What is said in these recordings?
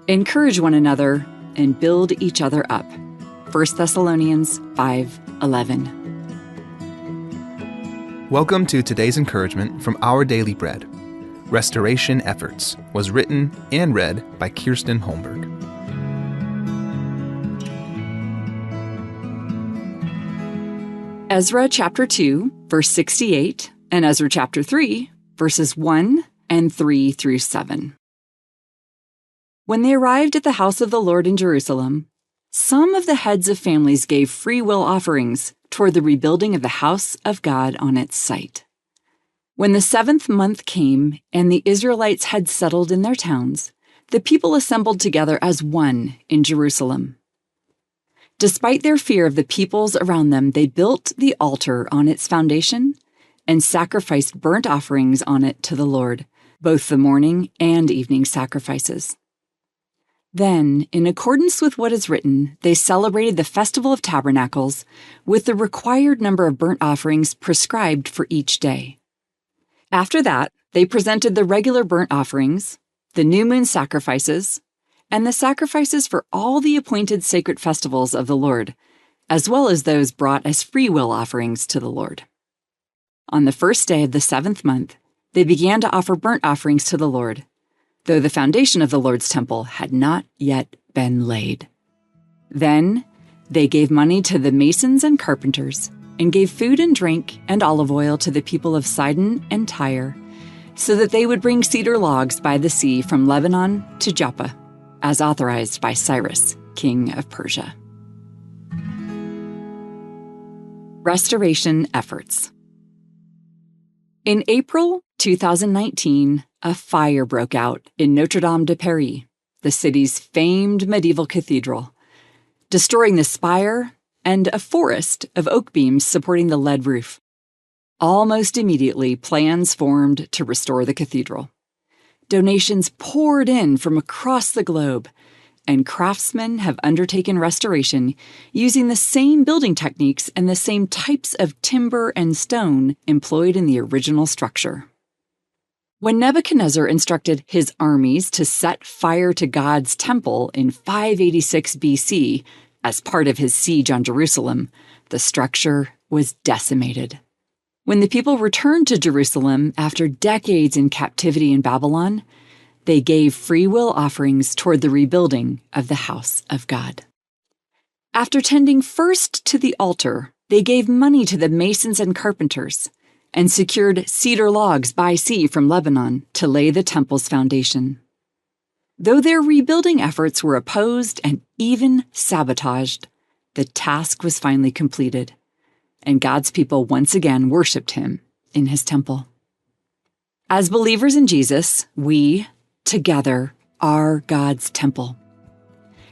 Encourage one another and build each other up. 1 Thessalonians 5:11. Welcome to today's encouragement from Our Daily Bread. Restoration Efforts was written and read by Kirsten Holmberg. Ezra chapter 2, verse 68, and Ezra chapter 3, verses 1 and 3 through 7. When they arrived at the house of the Lord in Jerusalem, some of the heads of families gave free will offerings toward the rebuilding of the house of God on its site. When the 7th month came and the Israelites had settled in their towns, the people assembled together as one in Jerusalem. Despite their fear of the peoples around them, they built the altar on its foundation and sacrificed burnt offerings on it to the Lord, both the morning and evening sacrifices. Then, in accordance with what is written, they celebrated the Festival of Tabernacles with the required number of burnt offerings prescribed for each day. After that, they presented the regular burnt offerings, the new moon sacrifices, and the sacrifices for all the appointed sacred festivals of the Lord, as well as those brought as free will offerings to the Lord. On the first day of the 7th month, they began to offer burnt offerings to the Lord, though the foundation of the Lord's temple had not yet been laid. Then they gave money to the masons and carpenters, and gave food and drink and olive oil to the people of Sidon and Tyre, so that they would bring cedar logs by the sea from Lebanon to Joppa, as authorized by Cyrus, king of Persia. Restoration efforts. In April 2019, a fire broke out in Notre Dame de Paris, the city's famed medieval cathedral, destroying the spire and a forest of oak beams supporting the lead roof. Almost immediately, plans formed to restore the cathedral. Donations poured in from across the globe, and craftsmen have undertaken restoration using the same building techniques and the same types of timber and stone employed in the original structure. When Nebuchadnezzar instructed his armies to set fire to God's temple in 586 BC as part of his siege on Jerusalem, the structure was decimated. When the people returned to Jerusalem after decades in captivity in Babylon, they gave free will offerings toward the rebuilding of the house of God. After tending first to the altar, they gave money to the masons and carpenters, and secured cedar logs by sea from Lebanon to lay the temple's foundation. Though their rebuilding efforts were opposed and even sabotaged, the task was finally completed, and God's people once again worshiped Him in His temple. As believers in Jesus, we, together, are God's temple.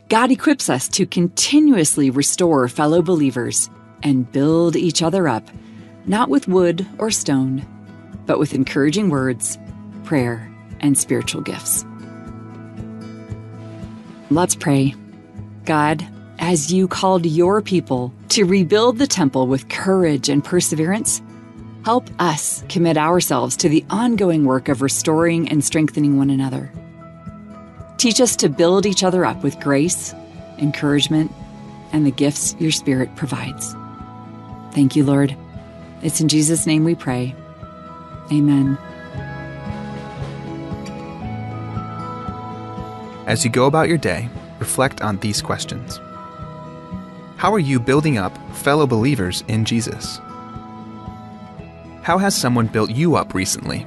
God equips us to continuously restore fellow believers and build each other up, not with wood or stone, but with encouraging words, prayer, and spiritual gifts. Let's pray. God, as you called your people to rebuild the temple with courage and perseverance, help us commit ourselves to the ongoing work of restoring and strengthening one another. Teach us to build each other up with grace, encouragement, and the gifts your Spirit provides. Thank you, Lord. It's in Jesus' name we pray. Amen. As you go about your day, reflect on these questions. How are you building up fellow believers in Jesus? How has someone built you up recently?